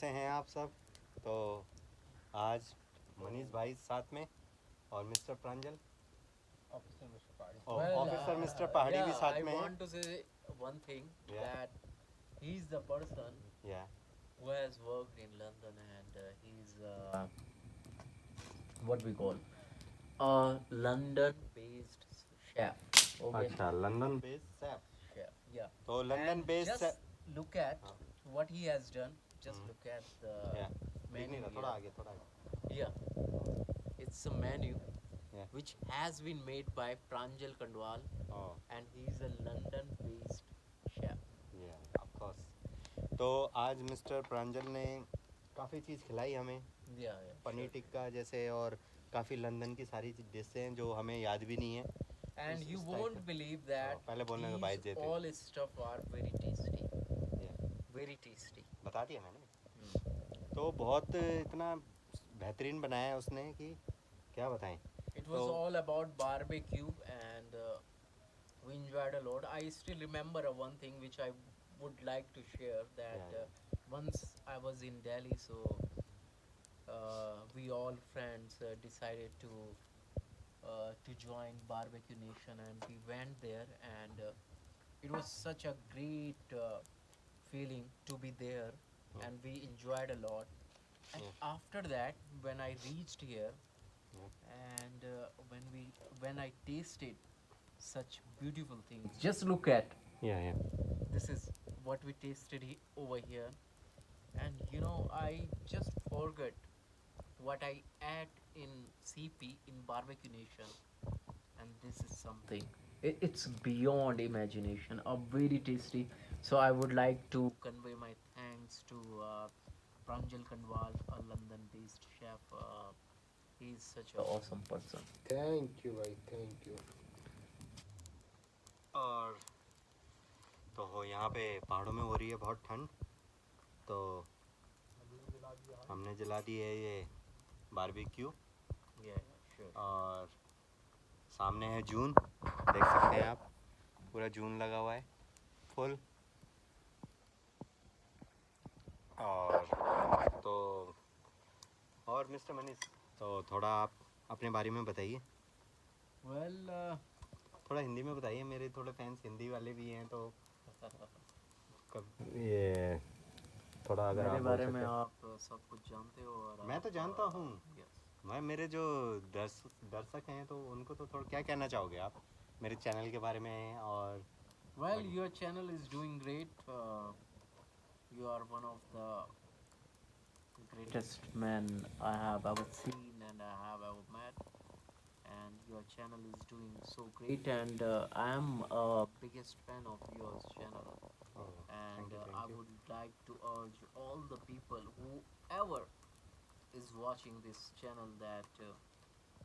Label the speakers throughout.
Speaker 1: कैसे हैं आप सब? तो आज मनीष भाई साथ में और मिस्टर प्रांजल
Speaker 2: Officer Mr. Padi.
Speaker 1: और ऑफिसर मिस्टर पहाड़ी भी साथ में
Speaker 3: I
Speaker 1: हैं।
Speaker 3: want to say one thing
Speaker 1: Yeah.
Speaker 3: that he's the person
Speaker 1: Yeah.
Speaker 3: who has worked in London and he's what we call a London-based chef. Okay.
Speaker 1: अच्छा, London based chef.
Speaker 3: Chef. Yeah.
Speaker 1: तो London
Speaker 3: And
Speaker 1: based
Speaker 3: just look at what he has done. Just
Speaker 1: Hmm.
Speaker 3: look at the
Speaker 1: नहीं
Speaker 3: menu.
Speaker 1: थोड़ा आगे, थोड़ा आगे।
Speaker 3: Yeah. It's a menu
Speaker 1: Yeah.
Speaker 3: which has been made by Pranjal Kandwal
Speaker 1: Oh,
Speaker 3: and he's a London-based chef.
Speaker 1: yeah, of course. तो आज mister प्रांजल ने काफ़ी चीज़ खिलाई हमें,
Speaker 3: Yeah.
Speaker 1: पनीर टिक्का जैसे, और काफ़ी लंदन की सारी डिशें हैं जो हमें याद भी नहीं है।
Speaker 3: And
Speaker 1: इस-
Speaker 3: you
Speaker 1: इस type
Speaker 3: won't
Speaker 1: का।
Speaker 3: believe that
Speaker 1: पहले बोलने तो बाइट
Speaker 3: these
Speaker 1: देते।
Speaker 3: all stuff are very tasty.
Speaker 1: Yeah.
Speaker 3: Very tasty.
Speaker 1: बता दिया मैंने। तो बहुत इतना बेहतरीन बनाया है उसने कि क्या बताएं।
Speaker 3: It was
Speaker 1: So-
Speaker 3: all about barbecue and we enjoyed a lot. I still remember one thing which I would like to share that
Speaker 1: Yeah.
Speaker 3: once I was in Delhi, so we all friends decided to join Barbecue Nation and we went there and it was such a great feeling to be there
Speaker 1: Yeah.
Speaker 3: and we enjoyed a lot. And
Speaker 1: Yeah.
Speaker 3: after that, when I reached here
Speaker 1: Yeah.
Speaker 3: and when I tasted such beautiful things, just look at
Speaker 1: Yeah.
Speaker 3: this is what we tasted over here, and you know I just forgot what I ate in CP in Barbecue Nation, and this is something. It's beyond imagination. A very tasty. So I would like to convey my thanks to Pranjal Kandwal, a London-based chef. He's such an awesome person.
Speaker 2: Thank you, bhai. Thank you.
Speaker 1: और तो यहाँ पे पहाड़ों में हो रही है बहुत ठंड, तो हमने जला दी है ये बारबेक्यू।
Speaker 3: Yeah, sure.
Speaker 1: और सामने है जून, देख सकते हैं आप, पूरा जून लगा हुआ है फुल। और तो और मिस्टर मनीष, तो थोड़ा आप अपने बारे में बताइए।
Speaker 3: Well,
Speaker 1: थोड़ा हिंदी में बताइए, मेरे थोड़े फैंस हिंदी वाले भी हैं, तो ये थोड़ा अगर
Speaker 3: मेरे
Speaker 1: आप
Speaker 3: बारे
Speaker 1: बोल
Speaker 3: में
Speaker 1: सकते हैं।
Speaker 3: आप सब कुछ जानते हो और
Speaker 1: मैं तो
Speaker 3: आप,
Speaker 1: जानता हूँ।
Speaker 3: yes.
Speaker 1: मैं मेरे जो दर्शक हैं तो उनको तो थोड़ा क्या कहना चाहोगे आप मेरे चैनल के बारे में? और
Speaker 3: Well, your channel is doing great. You are one of the greatest men I have ever seen and I have ever met. And your channel is doing so great. And I am a biggest fan of your channel. And
Speaker 1: thank
Speaker 3: I
Speaker 1: you.
Speaker 3: would like to urge all the people, whoever is watching this channel, that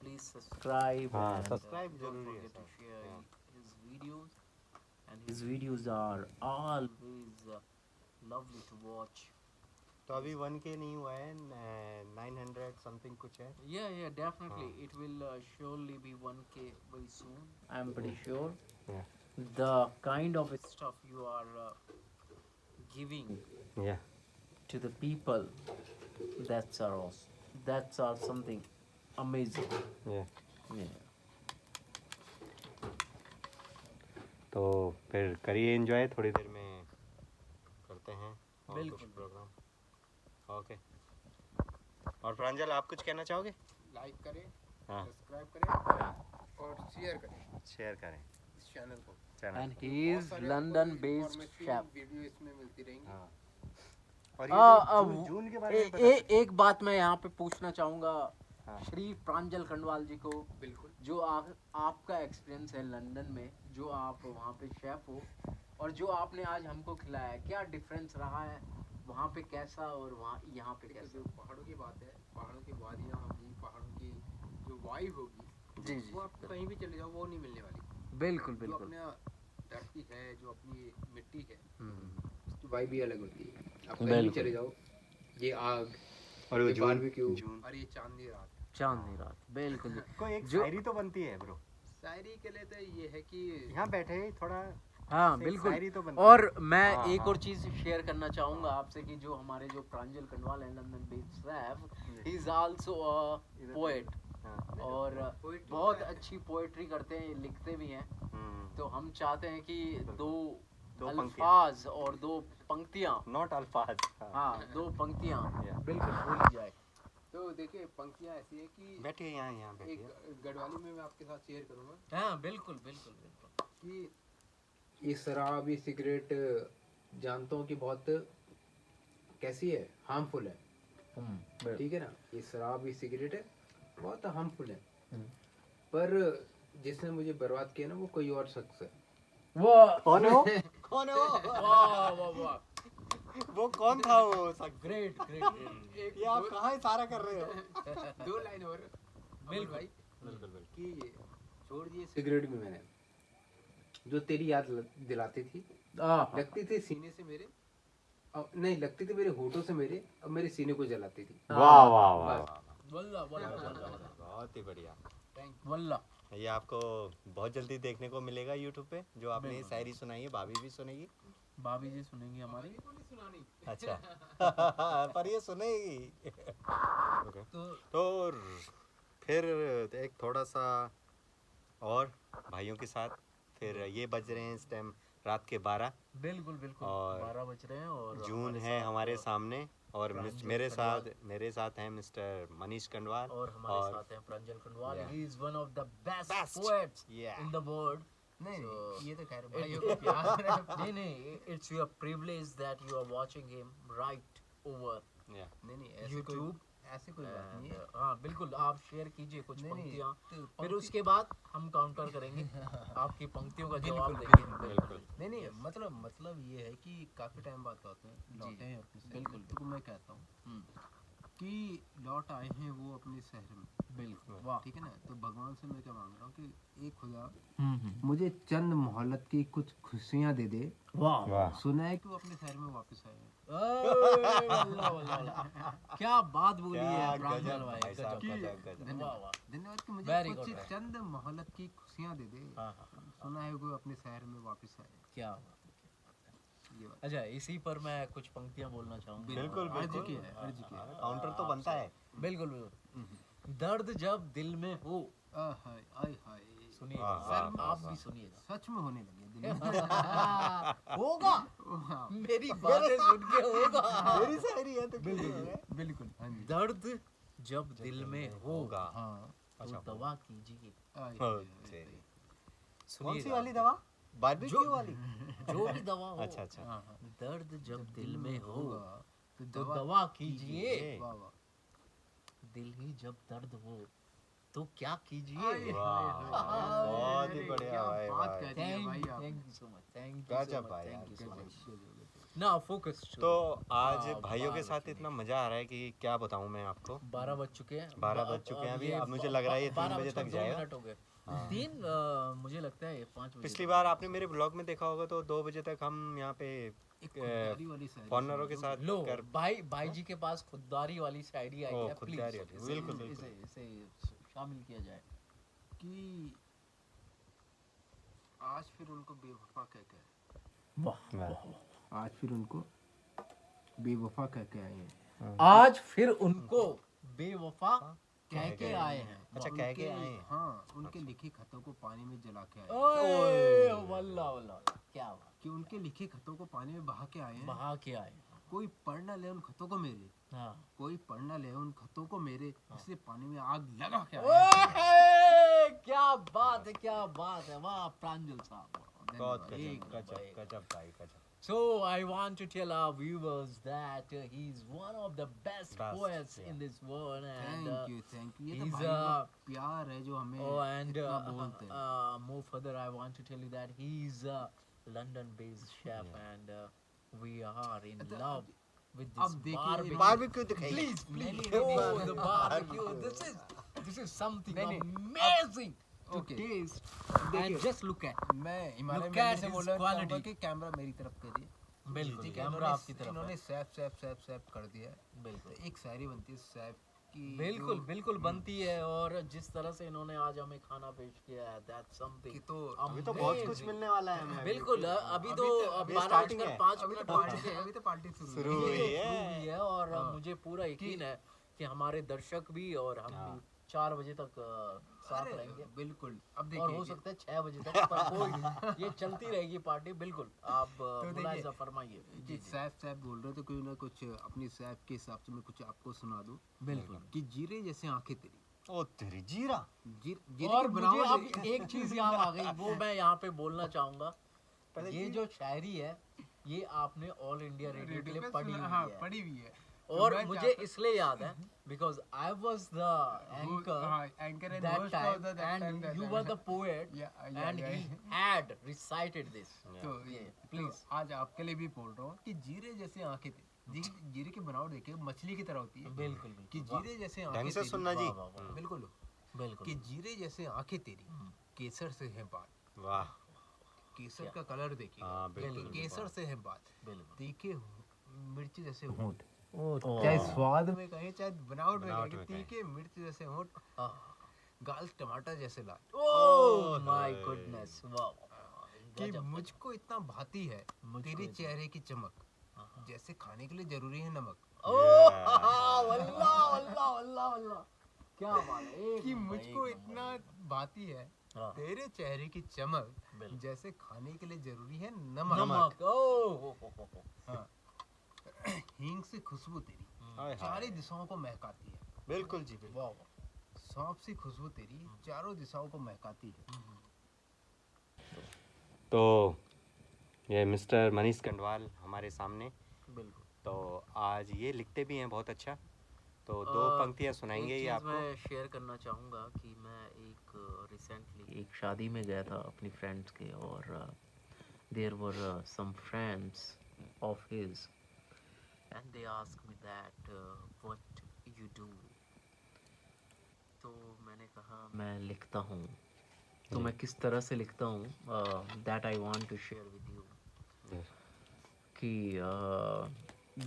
Speaker 3: please subscribe.
Speaker 1: हाँ,
Speaker 3: and
Speaker 1: subscribe
Speaker 3: don't
Speaker 1: जरूरी है,
Speaker 3: forget to
Speaker 1: sir.
Speaker 3: share
Speaker 1: Yeah.
Speaker 3: his videos. And his videos are always lovely to watch.
Speaker 1: तो अभी 1K नहीं हुआ है, 900 something कुछ है।
Speaker 3: Yeah, definitely. It will surely be 1K very soon. I'm pretty sure.
Speaker 1: Yeah.
Speaker 3: The kind of stuff you are giving
Speaker 1: Yeah.
Speaker 3: to the people, that's are awesome. That's are something amazing.
Speaker 1: Yeah.
Speaker 3: Yeah.
Speaker 1: तो फिर करिए enjoy, थोड़ी देर में करते हैं और कुछ
Speaker 3: बिल्कुल।
Speaker 1: प्रोग्राम। ओके। और प्रांजल, आप कुछ कहना चाहोगे?
Speaker 2: लाइक करें,
Speaker 1: हाँ।
Speaker 2: सब्सक्राइब करें
Speaker 1: हाँ,
Speaker 2: और शेयर करें
Speaker 1: शेयर करें
Speaker 2: इस चैनल को।
Speaker 1: चैनल।
Speaker 3: And he
Speaker 2: बहुत
Speaker 3: is
Speaker 2: सारे
Speaker 3: London-based
Speaker 2: informative
Speaker 3: chef.
Speaker 2: वीडियो इसमें मिलती रहेंगी।
Speaker 1: हाँ। और ये जो जून के बारे में बता सकते
Speaker 3: एक बात मैं यहाँ पे पूछना चाहूँगा
Speaker 1: हाँ।
Speaker 3: श्री प्रांजल खंडवाल जी को।
Speaker 2: बिल्कुल।
Speaker 3: जो आपका एक्सपीरियंस है लंदन में, जो आप वहाँ पे शेफ हो और जो आपने आज हमको खिलाया, क्या डिफरेंस रहा है वहाँ पे कैसा और वहाँ यहाँ पे
Speaker 2: देखिए,
Speaker 3: कैसा?
Speaker 2: जो पहाड़ों की बात है, पहाड़ों की वादियाँ होगी, पहाड़ों की जो वाइब होगी,
Speaker 3: जी
Speaker 2: वो आप कहीं भी चले जाओ वो नहीं मिलने वाली।
Speaker 3: बिल्कुल
Speaker 2: जो
Speaker 3: बिल्कुल।
Speaker 2: अपना धरती है, जो अपनी मिट्टी है,
Speaker 3: हम्म,
Speaker 2: उसकी वाइब ही अलग होती है। आप कहीं भी
Speaker 3: बिल्कुल।
Speaker 2: चले जाओ, ये आग
Speaker 1: और वो
Speaker 2: ये
Speaker 1: जून
Speaker 2: बारबेक्यू
Speaker 1: जून
Speaker 2: और ये चांदनी रात।
Speaker 3: चांदनी रात, बिल्कुल।
Speaker 1: कोई एक
Speaker 3: जो-
Speaker 1: शायरी तो बनती है ब्रो।
Speaker 2: शायरी के लिए तो ये है कि
Speaker 1: यहाँ बैठे थोड़ा
Speaker 3: हाँ
Speaker 1: से
Speaker 3: बिल्कुल।
Speaker 1: शायरी तो बनती
Speaker 3: और मैं
Speaker 1: हाँ,
Speaker 3: एक
Speaker 1: हाँ।
Speaker 3: और चीज शेयर करना चाहूंगा आपसे कि जो हमारे जो प्रांजल खंडवाल है London based Saif, he is also a poet
Speaker 1: हाँ।
Speaker 3: और
Speaker 2: poetry
Speaker 3: बहुत
Speaker 2: का है।
Speaker 3: अच्छी पोएट्री करते हैं, लिखते भी हैं।
Speaker 1: हम्म,
Speaker 3: तो हम चाहते हैं कि दो
Speaker 1: दो
Speaker 3: अल्फाज और दो पंक्तियां,
Speaker 1: नॉट अल्फाज। हाँ।
Speaker 3: हाँ दो पंक्तियां
Speaker 1: Yeah.
Speaker 3: बिल्कुल बोली जाए।
Speaker 2: तो देखिए पंक्तियाँ ऐसी है कि
Speaker 1: बैठिए यहाँ बैठिए।
Speaker 2: एक गढ़वाली में मैं आपके साथ शेयर करूँगा
Speaker 3: हाँ बिल्कुल बिल्कुल बिल्कुल।
Speaker 2: कि ये शराब ये सिगरेट जानता हूँ कि बहुत कैसी है, हार्मफुल है, ठीक है ना। ये शराब ये सिगरेट है बहुत हार्मफुल है, पर जिसने मुझे बर्बाद किया ना वो कोई और शख्स है।
Speaker 3: वाह
Speaker 1: कौन है वो? कौन है वो?
Speaker 3: वाह वाह वाह,
Speaker 1: वो कौन था वो?
Speaker 3: Great great.
Speaker 1: ये आप कहाँ इशारा कर रहे हो?
Speaker 2: दो लाइन और
Speaker 3: बिल्कुल
Speaker 2: भाई
Speaker 1: बिल्कुल बिल्कुल।
Speaker 2: कि छोड़ दिए सिगरेट भी मैंने, जो तेरी याद दिलाती थी,
Speaker 3: हाँ
Speaker 2: लगती थी सीने से मेरे, नहीं लगती थी मेरे होठों से मेरे, अब मेरे सीने को जलाती थी।
Speaker 1: वाह वाह वाह,
Speaker 3: वल्ला वल्ला
Speaker 1: बहुत ही बढ़िया।
Speaker 3: वल्ला।
Speaker 1: ये आपको बहुत जल्दी देखने को मिलेगा यूट्यूब पे, जो आपने ये शायरी सुनाई है। भाभी भी सुनेगी।
Speaker 3: भाभी जी सुनेंगी हमारी।
Speaker 2: को नहीं सुनानी।
Speaker 1: अच्छा पर ये सुनेगी। ओके। तो फिर एक थोड़ा सा और भाइयों के साथ, फिर ये बज रहे हैं इस टाइम रात के 12।
Speaker 3: बिल्कुल बिल्कुल
Speaker 1: और
Speaker 3: 12 बज रहे हैं और
Speaker 1: जून
Speaker 3: हमारे
Speaker 1: है
Speaker 3: साथ
Speaker 1: हमारे सामने, और
Speaker 3: प्रांजल
Speaker 1: मेरे साथ हैं मिस्टर मनीष कंडवाल।
Speaker 3: और हमारे साथ हैं Pranjal Khandwal.
Speaker 1: Yeah.
Speaker 3: He is one of the best
Speaker 1: Best.
Speaker 3: Poets
Speaker 1: Yeah.
Speaker 3: In the world.
Speaker 2: नहीं
Speaker 3: So,
Speaker 2: ये तो खैर
Speaker 3: it-
Speaker 2: भाइयों को प्यार है।
Speaker 3: नहीं नहीं, it's your privilege that you are watching him right over
Speaker 1: Yeah.
Speaker 2: नहीं नहीं ऐसे
Speaker 3: यूट्यूब।
Speaker 2: कोई ऐसी कोई बात नहीं है।
Speaker 3: हाँ बिल्कुल, आप शेयर कीजिए कुछ
Speaker 2: नहीं, नहीं,
Speaker 3: पंक्तियाँ,
Speaker 2: तो
Speaker 3: फिर
Speaker 2: पंक्ति-
Speaker 3: उसके बाद हम काउंटर करेंगे, आपकी पंक्तियों का जवाब
Speaker 2: बिल्कुल,
Speaker 3: देंगे।
Speaker 1: बिल्कुल।
Speaker 2: नहीं नहीं मतलब ये है कि काफी टाइम बाद लौटे हैं लौटे हैं अपने शहर
Speaker 3: बिल्कुल,
Speaker 2: में। तो मैं कहता हूँ
Speaker 3: हम्म,
Speaker 2: कि लौट आए हैं वो अपने शहर में,
Speaker 3: बिल्कुल वाह।
Speaker 2: ठीक है ना। तो भगवान से मैं क्या मांग रहा हूँ कि एक खुदा
Speaker 3: हम्म,
Speaker 2: मुझे चंद मोहल्लत की कुछ खुशियाँ दे दे।
Speaker 3: वाह
Speaker 1: वाह।
Speaker 2: सुना है कि वो अपने शहर में वापस आए हैं।
Speaker 3: वल्ला वल्ला वल्ला, क्या बात बोली
Speaker 1: क्या
Speaker 3: है प्रांजल
Speaker 1: गजब
Speaker 3: भाई,
Speaker 1: भाई साहब,
Speaker 3: गजब।
Speaker 1: गजब गजब।
Speaker 3: वाह वाह।
Speaker 2: धन्यवाद कि मुझे
Speaker 3: Very
Speaker 2: कुछ
Speaker 3: good, very
Speaker 2: चंद मोहल्लत की खुशियाँ दे दे।
Speaker 3: हाँ हाँ,
Speaker 2: सुना है वो अपने शहर में वापस आए।
Speaker 3: क्या बात है।
Speaker 2: ये बात
Speaker 3: अच्छा, इसी पर मैं कुछ पंक्तियाँ बोलना चाहूँगा।
Speaker 1: बिल्कुल
Speaker 2: अर्ज
Speaker 1: बिल्कुल।
Speaker 2: की है, अर्ज की है।
Speaker 1: काउंटर तो बनता है।
Speaker 3: बिल्कुल बिल्कुल। दर्द जब दिल में हो,
Speaker 2: हाय आय हाय,
Speaker 3: सुनिए
Speaker 1: वाह, वाह,
Speaker 3: सर,
Speaker 1: वाह,
Speaker 3: आप
Speaker 1: वाह।
Speaker 3: भी सुनिएगा।
Speaker 2: सच में होने लगे दिल में।
Speaker 3: होगा,
Speaker 2: हाँ,
Speaker 3: मेरी बातें सुन के होगा।
Speaker 1: मेरी शायरी है तो
Speaker 2: बिल्कुल बिल्कुल हाँ जी।
Speaker 3: दर्द जब दिल में होगा
Speaker 2: हाँ
Speaker 3: तो
Speaker 1: अच्छा,
Speaker 3: दवा कीजिए।
Speaker 2: आय,
Speaker 1: हो,
Speaker 2: हाय, हाय,
Speaker 1: तेरी।
Speaker 2: हाय।
Speaker 1: कौन सी वाली दवा? बारबेक्यू वाली?
Speaker 3: जो भी दवा हो,
Speaker 1: अच्छा अच्छा।
Speaker 2: हाँ, हाँ।
Speaker 3: दर्द जब दिल में हो
Speaker 2: तो
Speaker 3: तो दवा कीजिए।
Speaker 2: वाह वाह।
Speaker 3: दिल ही जब दर्द हो तो क्या कीजिए।
Speaker 2: आय,
Speaker 1: वाह,
Speaker 2: हाय,
Speaker 1: बहुत ही
Speaker 2: अरे,
Speaker 1: बढ़िया
Speaker 2: क्या
Speaker 1: भाई,
Speaker 2: बात
Speaker 1: भाई।
Speaker 2: कह दी है भाई आप।
Speaker 3: Thank you so much, thank you so
Speaker 1: गजब
Speaker 3: मच,
Speaker 1: भाई,
Speaker 3: थैंक यू सो
Speaker 1: गजब,
Speaker 3: मच। Now focus.
Speaker 1: तो आज
Speaker 3: हाँ,
Speaker 1: भाइयों के
Speaker 3: 12
Speaker 1: साथ
Speaker 3: बज
Speaker 1: इतना मजा आ रहा है कि क्या बताऊं मैं आपको।
Speaker 3: 12 बज चुके हैं।
Speaker 1: 12 बज चुके हैं अभी। अब मुझे लग रहा है ये 3 बजे तक जाएगा।
Speaker 3: मिनट हो गए।
Speaker 1: हाँ।
Speaker 3: 3 मुझे लगता है 5 बजे।
Speaker 1: पिछली बार आपने मेरे ब्लॉग में देखा होगा तो 2 बजे तक हम यहाँ पे
Speaker 2: एक खुददारी वाली शायरी
Speaker 1: फॉरनरों के
Speaker 2: सुना
Speaker 1: साथ
Speaker 3: लो
Speaker 1: कर
Speaker 3: भाई जी के पास खुददारी वाली शायरी आई
Speaker 1: ओ,
Speaker 3: है।
Speaker 1: खुददारी
Speaker 3: प्लीज
Speaker 1: वाली, बिल्कुल, बिल्कुल।
Speaker 3: इसे शामिल किया जाए।
Speaker 2: कि आज फिर उनको बेवफा कह के आए।
Speaker 3: वाह।
Speaker 2: आज फिर उनको बेवफा कह के आए हैं।
Speaker 3: आज फिर उनको बेवफा कह के आए हैं।
Speaker 1: अच्छा, कह के आए हैं।
Speaker 2: हाँ, उनके लिखे खतों को पानी में जला के आए हैं।
Speaker 3: ओए वल्ला वल्ला, क्या बात,
Speaker 2: कि उनके लिखे खतों को पानी में बहा के आए हैं।
Speaker 3: बहा के आए।
Speaker 2: कोई पढ़ ना ले उन खतों को मेरे,
Speaker 3: हाँ।
Speaker 2: कोई पढ़ ना ले उन खतों को मेरे, इसलिए पानी में आग लगा के आए हैं।
Speaker 3: ओए, क्या बात है, क्या बात है। वाह प्रांजल साहब,
Speaker 1: बहुत
Speaker 3: एक
Speaker 1: गजब गजब
Speaker 3: नंबर।
Speaker 1: गजब भाई, गजब।
Speaker 3: So I want to tell our viewers that he's one of the best poets
Speaker 1: yeah.
Speaker 3: in this world, and
Speaker 2: thank you. ये तो
Speaker 3: he's
Speaker 2: भाइयों का प्यार है जो हमें
Speaker 3: oh, and
Speaker 2: इतना बोलते हैं।
Speaker 3: more further, I want to tell you that he's a London-based chef, and we are in love with this
Speaker 2: अब देखिए,
Speaker 3: barbecue.
Speaker 1: बारबेक्यू दिखाइए।
Speaker 3: Please,
Speaker 2: नहीं,
Speaker 3: please,
Speaker 2: नहीं, नहीं,
Speaker 3: oh,
Speaker 2: नहीं,
Speaker 3: the
Speaker 2: नहीं,
Speaker 3: barbecue. This is something
Speaker 2: नहीं,
Speaker 3: amazing to
Speaker 2: okay.
Speaker 3: taste,
Speaker 2: देखिए,
Speaker 3: and just look at.
Speaker 2: मैं हिमालय
Speaker 3: Look
Speaker 2: में
Speaker 3: at
Speaker 2: से
Speaker 3: his
Speaker 2: बोलना चाहूंगा
Speaker 3: quality.
Speaker 2: कि कैमरा मेरी तरफ करिए।
Speaker 3: बिल्कुल,
Speaker 2: ठीक है,
Speaker 3: कैमरा आपकी तरफ है।
Speaker 2: इन्होंने सैप कर दिया है।
Speaker 3: बिल्कुल।
Speaker 2: तो एक शायरी बनती है सैप
Speaker 3: बिल्कुल बिल्कुल बनती है। और जिस तरह से इन्होंने आज हमें खाना पेश किया है, दैट्स समथिंग।
Speaker 2: तो
Speaker 1: अभी तो बहुत कुछ मिलने वाला है हमें।
Speaker 3: बिल्कुल अभी तो
Speaker 1: अभी
Speaker 3: 12
Speaker 1: starting
Speaker 3: बजकर
Speaker 1: है।
Speaker 3: 5 मिनट हो चुके हैं,
Speaker 2: अभी तो पार्टी
Speaker 1: शुरू हुई है।
Speaker 3: है। और मुझे पूरा यकीन है कि हमारे दर्शक भी और हम भी 4 बजे तक साथ रहेंगे।
Speaker 2: बिल्कुल। अब
Speaker 3: और हो सकता है 6 बजे तक, पर कोई नहीं, ये चलती रहेगी पार्टी। बिल्कुल आप मुलाहिजा फरमाइए। जी
Speaker 2: सैफ बोल रहे तो कोई ना कुछ अपनी सैफ के हिसाब से मैं कुछ आपको सुना दूं।
Speaker 3: बिल्कुल।
Speaker 2: कि जीरे जैसे आंखें तेरी।
Speaker 1: ओ तेरी जीरा।
Speaker 2: जीरे
Speaker 3: और
Speaker 2: की
Speaker 3: मुझे
Speaker 2: बनावट
Speaker 3: अब एक चीज याद आ गई, वो मैं यहाँ पे बोलना चाहूंगा। ये जो शायरी है ये आपने ऑल इंडिया रेडियो के लिए पढ़ी हुई है।
Speaker 2: पड़ी हुई है।
Speaker 3: और मुझे इसलिए याद है because I was the anchor
Speaker 2: and
Speaker 3: that
Speaker 2: host
Speaker 3: time
Speaker 2: of that
Speaker 3: and
Speaker 2: time
Speaker 3: you were the poet and he had recited this.
Speaker 2: तो
Speaker 3: please.
Speaker 2: तो आज आपके लिए भी बोल रहा हूँ कि जीरे जैसे आंखें तेरी। जीरे की बनावट देखिए मछली की तरह होती है।
Speaker 3: बिल्कुल
Speaker 2: कि जीरे जैसे आंखें
Speaker 1: ढंग से
Speaker 2: तेरी।
Speaker 1: सुनना जी।
Speaker 3: वाह, वाह, वाह।
Speaker 2: बिल्कुल
Speaker 3: बिल्कुल
Speaker 2: कि जीरे जैसे आंखें तेरी केसर से है बात।
Speaker 1: वाह।
Speaker 2: केसर का कलर देखिए।
Speaker 1: हाँ, बिल्कुल,
Speaker 2: कि केसर से है बात।
Speaker 3: बिल्कुल।
Speaker 2: तीखे मिर्च जैसे होंठ। चाहे स्वाद में कहें चाहे बनावट में
Speaker 1: बनावट
Speaker 2: कहें
Speaker 1: में
Speaker 2: कि तीखे मिर्च जैसे होंठ। गाल टमाटर जैसे लाल।
Speaker 3: Oh my goodness. वाह
Speaker 2: कि मुझको इतना भाती है तेरे चेहरे की चमक, जैसे खाने के लिए जरूरी है नमक।
Speaker 3: ओह वल्लाह वल्लाह वल्लाह वल्लाह, क्या बात है।
Speaker 2: कि मुझको इतना भाती है
Speaker 3: हाँ।
Speaker 2: तेरे चेहरे की चमक,
Speaker 3: बिल्कुल।
Speaker 2: जैसे खाने के लिए जरूरी है नमक।
Speaker 3: नमक। ओह
Speaker 2: हाँ। हींग से खुशबू तेरी
Speaker 1: हाय
Speaker 2: चारों
Speaker 1: हाय।
Speaker 2: दिशाओं को महकाती है।
Speaker 1: बिल्कुल जी बिल्कुल।
Speaker 3: वाह।
Speaker 2: सौंफ सी खुशबू तेरी चारों दिशाओं को महकाती है।
Speaker 1: तो ये मिस्टर मनीष कंडवाल हमारे सामने।
Speaker 3: बिल्कुल।
Speaker 1: तो आज ये लिखते भी हैं बहुत अच्छा। तो दो पंक्तियां सुनाएंगे
Speaker 3: एक
Speaker 1: ये
Speaker 3: चीज़
Speaker 1: आपको।
Speaker 3: मैं शेयर करना चाहूँगा कि मैं एक रिसेंटली एक शादी में गया था अपनी फ्रेंड्स के, और there were some friends of his and they ask me that what you do. तो मैंने कहा मैं लिखता हूँ। तो मैं किस तरह से लिखता हूँ, that I want to share with you. कि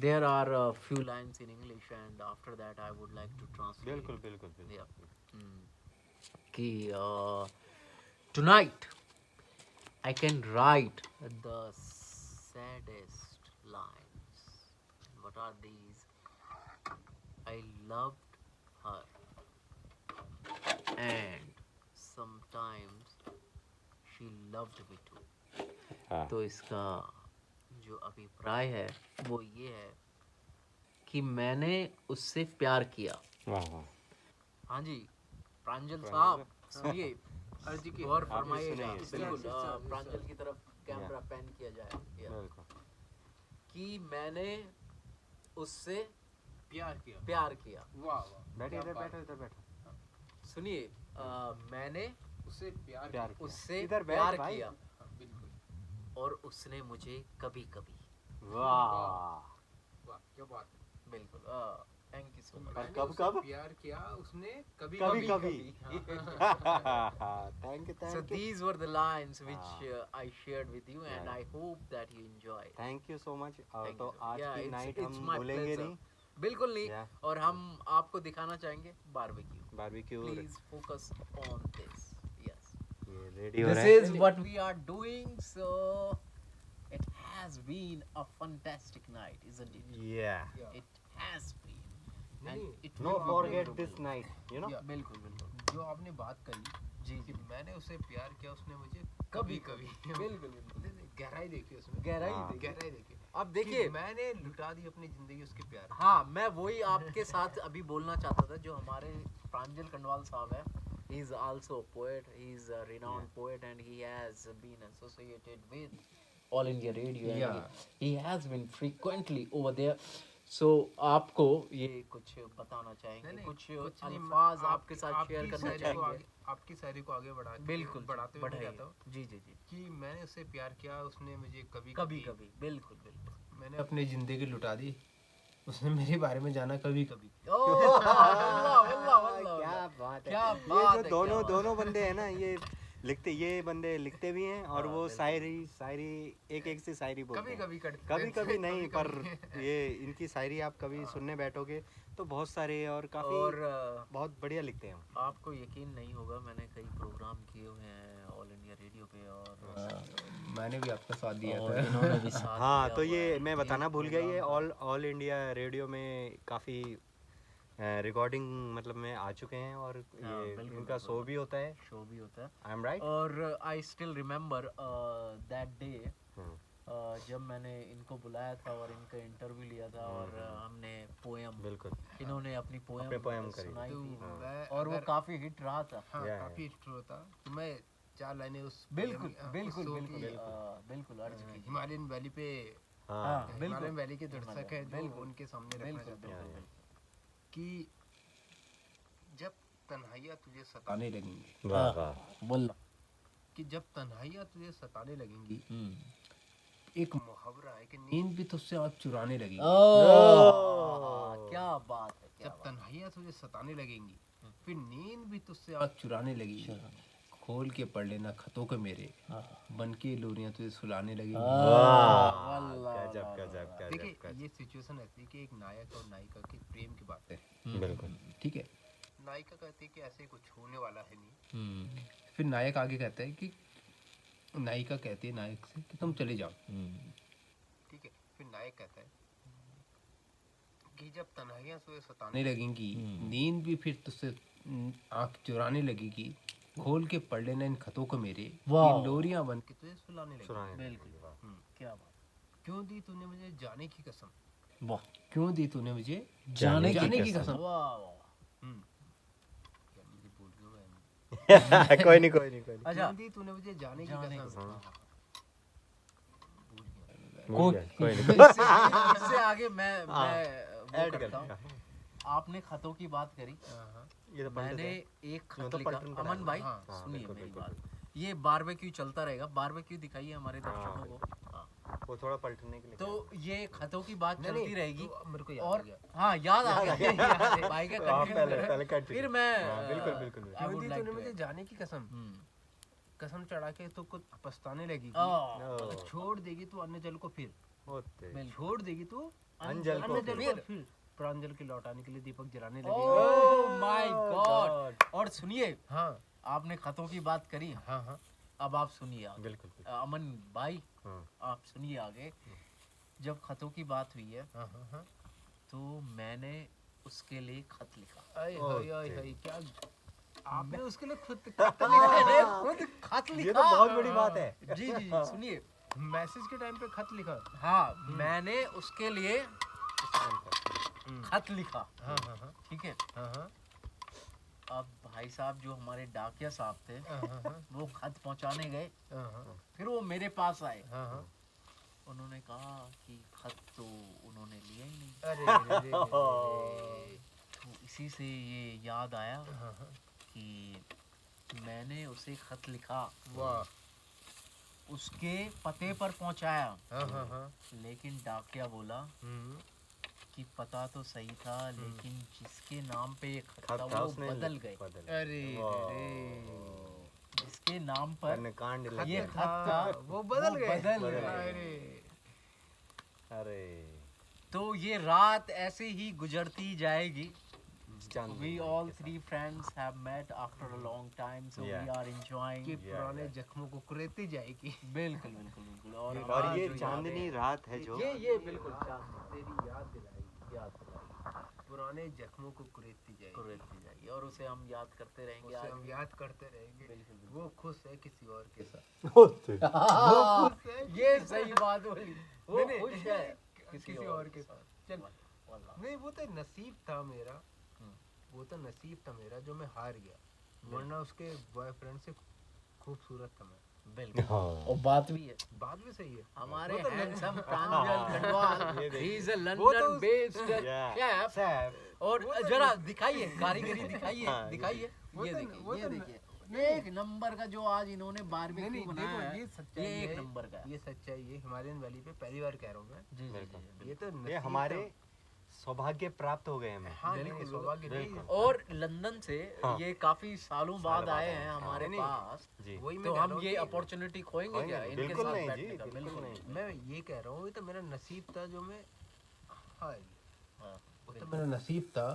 Speaker 3: there are a few lines in English and after that I would like to translate.
Speaker 1: बिल्कुल बिल्कुल बिल्कुल।
Speaker 3: Yeah. कि tonight I can write the saddest lines. What are these? I loved her and sometimes she loved me too.
Speaker 1: हाँ।
Speaker 3: तो इसका जो अभिप्राय है वो ये है कि मैंने उससे प्यार किया।
Speaker 1: वाह वाह।
Speaker 3: हाँ जी प्रांजल साहब सुनिए अर्जी की और फरमाइएगा।
Speaker 1: सुनिए, सुनिए।
Speaker 3: बिल्कुल प्रांजल की तरफ कैमरा पैन किया जाए।
Speaker 1: बिल्कुल।
Speaker 3: कि मैंने उससे
Speaker 2: प्यार किया। वाह वाह।
Speaker 1: बैठो इधर बैठो इधर बैठो।
Speaker 3: सुनिए मैंने
Speaker 2: उससे
Speaker 1: प्यार किया।
Speaker 3: उससे
Speaker 1: इधर बैठ
Speaker 3: प्यार
Speaker 1: भाई।
Speaker 3: किया
Speaker 2: बिल्कुल।
Speaker 3: और उसने मुझे कभी कभी।
Speaker 1: वाह।
Speaker 2: वाह क्या बात है।
Speaker 3: बिल्कुल थैंक यू सो मच।
Speaker 1: और कब कब
Speaker 2: प्यार किया उसने कभी
Speaker 1: कभी कभी। Thank you
Speaker 3: So
Speaker 1: thank you.
Speaker 3: these were the lines which I shared with you and
Speaker 1: Yeah.
Speaker 3: I hope that you enjoy.
Speaker 1: Thank you so much.
Speaker 3: Thank
Speaker 1: तो
Speaker 3: you, sir.
Speaker 1: आज
Speaker 3: Yeah,
Speaker 1: की
Speaker 3: it's-
Speaker 1: नाइट
Speaker 3: it's
Speaker 1: हम
Speaker 3: my
Speaker 1: भूलेंगे
Speaker 3: pleasure.
Speaker 1: नहीं।
Speaker 3: बिल्कुल नहीं।
Speaker 1: Yeah.
Speaker 3: और हम आपको दिखाना चाहेंगे barbecue.
Speaker 1: Barbecue.
Speaker 3: Please focus on this. Yes.
Speaker 1: ये रेडी हो
Speaker 3: This
Speaker 1: रहा है।
Speaker 3: is what we are doing. So it has been a fantastic night, isn't it?
Speaker 1: Yeah.
Speaker 3: It has been. And
Speaker 2: नहीं,
Speaker 3: it
Speaker 1: No
Speaker 3: will be
Speaker 1: forget
Speaker 3: memorable.
Speaker 1: this night. You know.
Speaker 2: Yeah.
Speaker 3: बिल्कुल बिल्कुल।
Speaker 2: जो आपने बात कही
Speaker 3: जी
Speaker 2: कि
Speaker 3: जी।
Speaker 2: मैंने उसे प्यार किया उसने मुझे
Speaker 3: कभी
Speaker 2: कभी
Speaker 3: बिल्कुल बिल्कुल।
Speaker 2: गहराई देखी उसमें।
Speaker 3: गहराई
Speaker 1: हाँ।
Speaker 3: देखिए।
Speaker 2: गहराई देखी।
Speaker 3: अब देखिए
Speaker 2: कि मैंने लुटा दी अपनी जिंदगी उसके प्यार में।
Speaker 3: हाँ मैं वही आपके साथ अभी बोलना चाहता था। जो हमारे प्रांजल कंडवाल साहब है, he is also a poet, he is a renowned poet and he has been associated with All India Radio and
Speaker 2: Yeah.
Speaker 3: he has been frequently over there. So आपको ये कुछ बताना चाहेंगे, कुछ अल्फाज आपके साथ शेयर करना चाहेंगे।
Speaker 2: आपकी शायरी को आगे
Speaker 3: बिल्कुल
Speaker 2: बढ़ाते हुए मैं
Speaker 3: बढ़ाइए।
Speaker 2: कहता हूँ
Speaker 3: जी जी जी।
Speaker 2: कि मैंने उससे प्यार किया उसने मुझे कभी
Speaker 3: कभी कभी बिल्कुल बिल्कुल।
Speaker 2: मैंने अपनी जिंदगी लुटा दी उसने मेरे बारे में जाना कभी कभी।
Speaker 3: ओह, वल्लाह, वल्लाह, वल्लाह,
Speaker 1: क्या
Speaker 3: वल्लाह।
Speaker 1: बात है।
Speaker 3: क्या
Speaker 1: ये
Speaker 3: बात
Speaker 1: जो
Speaker 3: है,
Speaker 1: दोनों
Speaker 3: क्या
Speaker 1: दोनों बंदे हैं ना, ये लिखते ये बंदे लिखते भी हैं और वो शायरी एक सी शायरी बोलते
Speaker 2: कभी
Speaker 1: हैं।
Speaker 2: कभी करते
Speaker 1: कभी नहीं, पर ये इनकी शायरी आप कभी सुनने बैठोगे तो बहुत सारे और काफ़ी
Speaker 3: और
Speaker 1: बहुत बढ़िया लिखते हैं।
Speaker 3: आपको यकीन नहीं होगा, मैंने कई प्रोग्राम किए हुए हैं ऑल इंडिया रेडियो पे और
Speaker 2: मैंने भी आपका साथ दिया
Speaker 3: और
Speaker 2: था।
Speaker 3: इन्होंने भी साथ
Speaker 1: हाँ,
Speaker 3: दिया
Speaker 1: तो
Speaker 3: हुआ
Speaker 1: ये
Speaker 3: है।
Speaker 1: मैं बताना भूल गया, ये
Speaker 3: प्रोग्राम
Speaker 1: ऑल इंडिया रेडियो में काफ़ी रिकॉर्डिंग मतलब में आ चुके हैं और
Speaker 3: हाँ,
Speaker 1: ये
Speaker 3: बिल्कुल,
Speaker 1: इनका
Speaker 3: बिल्कुल।
Speaker 1: शो भी होता है।
Speaker 3: शो भी होता है।
Speaker 1: I am right.
Speaker 3: और I still remember that day जब मैंने इनको बुलाया था और इनका इंटरव्यू लिया था और हमने पोएम,
Speaker 1: बिल्कुल
Speaker 3: इन्होंने अपनी
Speaker 1: अपने
Speaker 3: पोएम
Speaker 1: poem करी
Speaker 3: सुनाई
Speaker 2: तो
Speaker 3: थी
Speaker 2: मैं
Speaker 3: और वो
Speaker 2: अगर-
Speaker 3: काफी हिट रहा था।
Speaker 2: हाँ
Speaker 1: या,
Speaker 2: काफी हिट होता तो मैं 4 लाइनें उस
Speaker 3: बिल्कुल
Speaker 2: उस
Speaker 3: बिल्कुल
Speaker 2: शो
Speaker 3: बिल्कुल
Speaker 2: की,
Speaker 3: बिल्कुल अर्ज की।
Speaker 2: हिमालयन वैली पे
Speaker 1: हाँ
Speaker 3: हाँ, बिल्कुल।
Speaker 2: हिमालयन वैली के दर्शक है जो
Speaker 3: बिल्कुल,
Speaker 2: उनके सामने रखना
Speaker 3: बिल्कुल
Speaker 2: चाहते
Speaker 3: बिल्कुल
Speaker 2: हैं
Speaker 3: बिल्कुल।
Speaker 2: कि जब तन्हाइयाँ तुझे सताने लगेंगी,
Speaker 1: वाह वाह
Speaker 3: बोलो।
Speaker 2: कि जब तन्हाइयाँ तुझे सताने लगेंगी,
Speaker 3: हम्म।
Speaker 2: एक मुहावरा है कि नींद भी तुझसे आज चुराने लगेगी।
Speaker 3: क्या बात है, क्या
Speaker 2: जब
Speaker 3: बात
Speaker 2: तन्हाइयाँ तुझे सताने लगेंगी, फिर नींद भी तुझसे आज चुराने लगेगी। खोल के पढ़ लेना खतों के मेरे, बन के लोरियां तुझे सुलाने लगेंगी।
Speaker 1: गजब गजब
Speaker 2: देखिए
Speaker 1: गजब
Speaker 2: ये सिचुएशन ऐसी है कि एक नायक और नायिका के प्रेम की बात है,
Speaker 1: बिल्कुल
Speaker 2: ठीक है। नायिका कहती है कि ऐसे कुछ होने वाला है नहीं। फिर नायक आगे कहता है कि नायिका कहती है नायक से कि तुम चले जाओ, ठीक है। फिर नायक कहता है कि जब तन्हाइयाँ तुझे सताने लगेंगी, नींद भी फिर तुझसे आंख चुराने लगेगी। खोल के पढ़ लेना इन खतों को मेरे, ये लोरियां बन के तुझे सुलाने लगेगी।
Speaker 1: सुनाए
Speaker 3: बिल्कुल।
Speaker 1: वाह।
Speaker 3: क्या बात।
Speaker 2: क्यों दी तूने मुझे जाने की कसम,
Speaker 3: वाह।
Speaker 2: क्यों दी तूने मुझे
Speaker 1: जाने
Speaker 2: की कसम।
Speaker 3: वाह वाह।
Speaker 2: यार मुझे बोल गया मैं।
Speaker 1: कोई नहीं कोई नहीं
Speaker 3: अच्छा।
Speaker 2: क्यों दी तूने मुझे जाने की
Speaker 3: जाने की
Speaker 2: कसम।
Speaker 1: भूल गया, कोई नहीं
Speaker 3: इससे आगे मैं वो
Speaker 1: ऐड
Speaker 3: करता
Speaker 1: कर
Speaker 3: हूँ। आपने खतों की बात करी,
Speaker 1: ये तो
Speaker 3: मैंने
Speaker 1: पलट
Speaker 3: एक
Speaker 1: ये
Speaker 3: खत
Speaker 1: तो
Speaker 3: लिखा।
Speaker 1: पलटन पड़ा है।
Speaker 3: अमन भाई
Speaker 2: हाँ,
Speaker 3: सुनिए
Speaker 1: बिल्कुल,
Speaker 3: मेरी
Speaker 1: बिल्कुल,
Speaker 3: बात। ये बारबेक्यू चलता रहेगा, बारबेक्यू दिखाइए हमारे दर्शकों को। हाँ।
Speaker 1: वो थोड़ा पलटने के लिए
Speaker 3: तो ये खतों की बात
Speaker 2: नहीं,
Speaker 3: चलती रहेगी
Speaker 2: तो मेरे को याद आ
Speaker 3: और
Speaker 2: गया।
Speaker 3: हाँ याद आ गया भाई का
Speaker 1: हाँ,
Speaker 3: कंटिन्यू
Speaker 1: पहले
Speaker 3: करें।
Speaker 1: continue।
Speaker 3: फिर मैं
Speaker 1: हाँ, बिल्कुल, बिल्कुल, बिल्कुल।
Speaker 3: I
Speaker 2: क्यों
Speaker 3: would
Speaker 2: दी
Speaker 3: like
Speaker 2: तूने
Speaker 3: to
Speaker 2: मुझे
Speaker 3: add।
Speaker 2: जाने की कसम, कसम चढ़ा के तो कुछ पछताने लगेगी।
Speaker 3: ओह,
Speaker 2: छोड़ देगी तू अन्य जल को फिर,
Speaker 1: होते
Speaker 3: बिल्कुल।
Speaker 2: छोड़ देगी तू
Speaker 1: अंजल को
Speaker 2: अन्य जल
Speaker 3: फिर।
Speaker 2: को फिर, प्रांजल के लौटाने के लिए दीपक जलाने लगेगी।
Speaker 3: Oh my God. और सुनिए,
Speaker 2: हाँ
Speaker 3: आपने खतों की बात करी,
Speaker 2: हाँ हाँ
Speaker 3: अब आप सुनिए आगे।
Speaker 1: बिल्कुल
Speaker 3: अमन भाई
Speaker 1: हाँ
Speaker 3: आप सुनिए आगे। जब खतों की बात हुई है
Speaker 2: हाँ हाँ हाँ।
Speaker 3: तो मैंने उसके लिए खत लिखा।
Speaker 2: आय हाय आय हाय, क्या आपने उसके लिए खुद
Speaker 3: मैंने खुद खत लिखा।
Speaker 1: ये तो बहुत बड़ी बात है।
Speaker 3: जी जी जी सुनिए।
Speaker 2: मैसेज के टाइम पे खत लिखा।
Speaker 3: हाँ मैंने उसके लिए खत लिखा।
Speaker 2: हाँ हाँ हाँ
Speaker 3: ठीक है।
Speaker 2: हाँ हाँ
Speaker 3: अब भाई साहब जो हमारे डाकिया साहब थे
Speaker 2: हाँ
Speaker 3: वो खत पहुंचाने गए,
Speaker 2: हाँ
Speaker 3: फिर वो मेरे पास आए।
Speaker 2: हाँ।
Speaker 3: उन्होंने कहा कि खत तो उन्होंने लिया ही नहीं।
Speaker 2: अरे
Speaker 3: तो इसी से ये याद आया
Speaker 2: हाँ
Speaker 3: कि मैंने उसे खत लिखा,
Speaker 2: वाह,
Speaker 3: उसके पते पर पहुंचाया,
Speaker 2: हाँ हाँ हाँ।
Speaker 3: लेकिन डाकिया बोला कि पता तो सही था लेकिन जिसके नाम पे ये खत था
Speaker 1: खत था
Speaker 3: वो
Speaker 1: उसने
Speaker 3: बदल गए।
Speaker 2: अरे
Speaker 3: जिसके नाम पर
Speaker 1: कांड लग
Speaker 3: ये
Speaker 1: गया।
Speaker 3: खत था
Speaker 2: वो बदल गए।
Speaker 3: बदल
Speaker 1: बदल
Speaker 3: गए।
Speaker 2: अरे
Speaker 1: अरे
Speaker 3: तो ये रात ऐसे ही गुजरती जाएगी।
Speaker 1: चांद
Speaker 3: We all three friends have met after a long time, so
Speaker 1: Yeah.
Speaker 3: we are enjoying.
Speaker 2: कि पुराने जख्मों को कुरेदती जाएगी।
Speaker 3: बिल्कुल बिल्कुल बिल्कुल। और
Speaker 1: और
Speaker 3: हमारी
Speaker 1: ये
Speaker 3: जो
Speaker 1: चांदनी
Speaker 3: यादें-
Speaker 1: रात है जो
Speaker 3: ये बिल्कुल चांद
Speaker 2: तेरी याद दिलाएगी,
Speaker 3: याद दिलाएगी,
Speaker 2: पुराने जख्मों को कुरेदती जाएगी।
Speaker 3: कुरेदती जाएगी और उसे हम याद करते रहेंगे।
Speaker 2: उसे
Speaker 3: आगे।
Speaker 2: हम याद करते रहेंगे।
Speaker 3: बिल्कुल, बिल्कुल।
Speaker 2: वो खुश है किसी और के साथ।
Speaker 3: हाँ, ये सही बात बोली। वो
Speaker 2: नहीं,
Speaker 3: खुश है
Speaker 2: किसी और के साथ। चल
Speaker 3: वाला।
Speaker 2: नहीं, वो तो नसीब था मेरा, वो तो नसीब था मेरा जो मैं हार गया, वरना उसके बॉयफ्रेंड से खूबसूरत था मैं।
Speaker 3: बिल्कुल।
Speaker 1: हाँ।
Speaker 3: और बात भी है,
Speaker 2: बात भी सही है।
Speaker 3: हमारे
Speaker 2: वो तो
Speaker 3: हैंडसम प्रांजल खंडवाल,
Speaker 1: ये देखिए।
Speaker 3: he is a
Speaker 2: वो तो
Speaker 3: London
Speaker 2: उस-
Speaker 3: based
Speaker 1: Yeah.
Speaker 3: chef। और
Speaker 2: वो तो
Speaker 3: जरा दिखाइए कारीगरी, दिखाइए
Speaker 1: हाँ,
Speaker 3: दिखाइए।
Speaker 2: वो
Speaker 3: ये
Speaker 2: तो-
Speaker 3: देखिए,
Speaker 2: वो
Speaker 3: ये
Speaker 2: तो-
Speaker 3: देखिए एक नंबर का जो आज इन्होंने बारबेक्यू बनाया है,
Speaker 2: ये सच्चाई
Speaker 3: ये
Speaker 2: है,
Speaker 3: एक नंबर का है।
Speaker 2: ये सच्चाई है। हिमालयन वैली पे पहली बार कह रहा हूँ मैं,
Speaker 3: जी जी
Speaker 1: बिल्कुल।
Speaker 3: जी
Speaker 2: ये तो
Speaker 1: ये
Speaker 2: नसीब
Speaker 1: हमारे
Speaker 2: था।
Speaker 1: सौभाग्य प्राप्त हो गए हमें।
Speaker 2: हाँ नहीं सौभाग्य नहीं
Speaker 3: और लंदन से
Speaker 1: हाँ।
Speaker 3: ये काफी सालों बाद
Speaker 1: बाद
Speaker 3: आए
Speaker 1: आए
Speaker 3: हैं
Speaker 1: हैं,
Speaker 3: हमारे
Speaker 2: नहीं,
Speaker 3: पास,
Speaker 1: जी
Speaker 2: वही मैं
Speaker 3: तो
Speaker 2: कह रहा
Speaker 3: हम
Speaker 2: हूँ
Speaker 3: ये
Speaker 2: कि-
Speaker 3: अपॉर्चुनिटी खोएंगे
Speaker 1: खोएंगे
Speaker 3: क्या
Speaker 1: नहीं,
Speaker 3: इनके
Speaker 1: बिल्कुल
Speaker 3: साथ
Speaker 1: नहीं
Speaker 3: बैठने
Speaker 1: जी,
Speaker 3: का?
Speaker 1: बिल्कुल
Speaker 3: बिल्कुल
Speaker 1: नहीं।
Speaker 2: मैं ये कह रहा हूँ ये तो मेरा नसीब था जो मैं हार गया।
Speaker 3: हाँ,
Speaker 2: वो तो मेरा नसीब था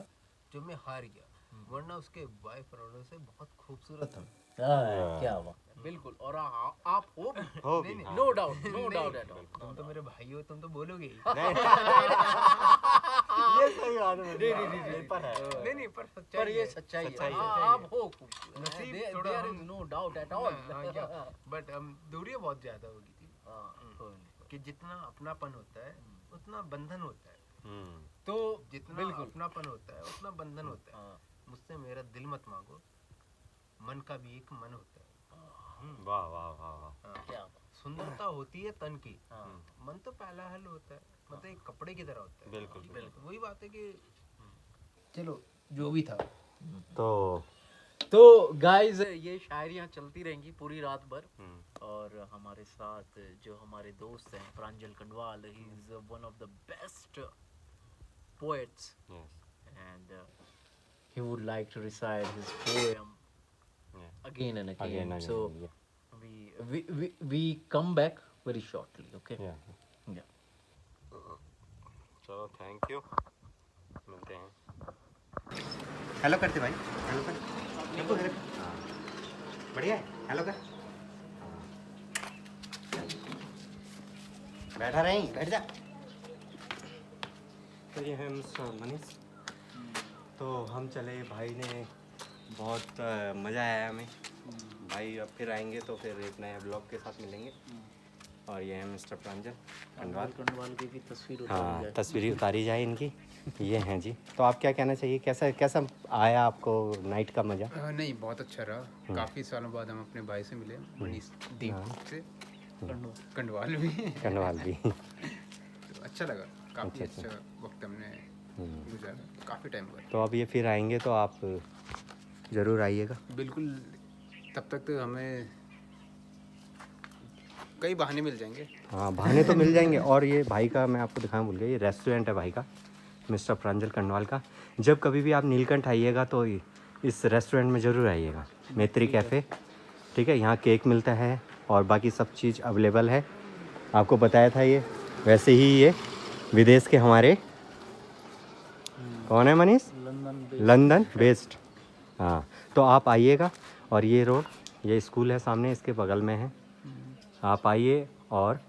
Speaker 2: जो मैं हार गया, वरना उसके वाइफ और से बहुत खूबसूरत था।
Speaker 3: क्या हुआ? बिल्कुल, और आप हो भी,
Speaker 1: हो भी, हाँ।
Speaker 3: नो डाउट, नो
Speaker 2: नहीं,
Speaker 3: डाउट एट ऑल।
Speaker 2: तुम तो मेरे भाई हो, तुम तो बोलोगे ही।
Speaker 1: ये सही बात है।
Speaker 3: नहीं,
Speaker 1: ये पर है।
Speaker 2: नहीं पर सच्चाई
Speaker 3: पर ये
Speaker 2: है।
Speaker 3: सच्चाई है,
Speaker 1: सच्चाई है।
Speaker 3: हाँ, आप हो खूबसूरत,
Speaker 2: नसीब
Speaker 3: देयर
Speaker 2: थोड़ा
Speaker 3: is no doubt at all.
Speaker 2: But दूरियां बहुत ज्यादा हो गई थी
Speaker 3: कोई नहीं।
Speaker 2: कि जितना अपनापन होता है उतना बंधन होता है,
Speaker 1: हम्म,
Speaker 3: तो
Speaker 2: जितना
Speaker 3: बिल्कुल,
Speaker 2: अपनापन होता है उतना बंधन होता है।
Speaker 3: हाँ,
Speaker 2: मुझसे मेरा दिल मत मांगो, मन का भी एक मन होता है।
Speaker 1: वाह वाह वाह वाह।
Speaker 2: हाँ।
Speaker 3: क्या बात।
Speaker 2: सुंदरता होती है तन की,
Speaker 3: हाँ,
Speaker 2: मन तो पहला हल होता है, मतलब एक कपड़े की तरह होता है।
Speaker 1: बिल्कुल
Speaker 3: बिल्कुल।
Speaker 2: वही बात है कि चलो जो भी था।
Speaker 1: तो
Speaker 3: गाइस ये शायरियाँ चलती रहेंगी पूरी रात भर, और हमारे साथ जो हमारे दोस्त हैं Pranjal Khandwal, he is one of the best poets and he would like to recite his poem again and again. So we come back very shortly. Okay. Yeah.
Speaker 1: चलो थैंक यू, मिलते हैं। हेलो करते भाई, हेलो कर, देखो हाँ बढ़िया है, हेलो कर। बैठा रही, बैठ जा। तो ये है मिस्टर मनीष। तो हम चले, भाई ने बहुत मज़ा आया हमें। भाई अब फिर आएंगे तो फिर एक नए ब्लॉग के साथ मिलेंगे। और ये है मिस्टर प्रांजल
Speaker 3: खंडवाल की भी तस्वीर
Speaker 1: हाँ, तस्वीरें उतारी जाए इनकी। ये हैं जी। तो आप क्या कहना चाहिए, कैसा कैसा आया आपको नाइट का मज़ा?
Speaker 2: नहीं बहुत अच्छा रहा, काफी सालों बाद हम अपने भाई से मिले, मनीष दीप से, कंडवाल भी।
Speaker 1: कन्नवाल भी।
Speaker 2: तो अच्छा लगा, काफी अच्छा वक्त हमने गुजारा, काफी टाइम बाद।
Speaker 1: तो अब ये फिर आएंगे तो आप ज़रूर आइएगा।
Speaker 2: बिल्कुल, तब तक तो हमें कई बहाने मिल जाएंगे।
Speaker 1: हाँ, बहाने तो मिल जाएंगे। और ये भाई का मैं आपको दिखाना भूल गया, ये रेस्टोरेंट है भाई का, मिस्टर प्रांजल खंडवाल का। जब कभी भी आप नीलकंठ आइएगा तो इस रेस्टोरेंट में ज़रूर आइएगा, मैत्री कैफ़े। ठीक है, यहाँ केक मिलता है और बाकी सब चीज़ अवेलेबल है। आपको बताया था ये। वैसे ही ये विदेश के हमारे कौन है मनीष? London based. हाँ, तो आप आइएगा। और ये रोड, ये स्कूल है सामने, इसके बगल में है। आप आइए और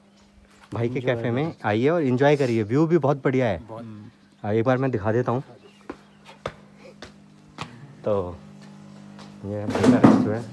Speaker 1: भाई के कैफ़े में आइए और इन्जॉय करिए। व्यू भी बहुत बढ़िया है। एक बार मैं दिखा देता हूँ। तो ये है भाई का रेस्टोरेंट।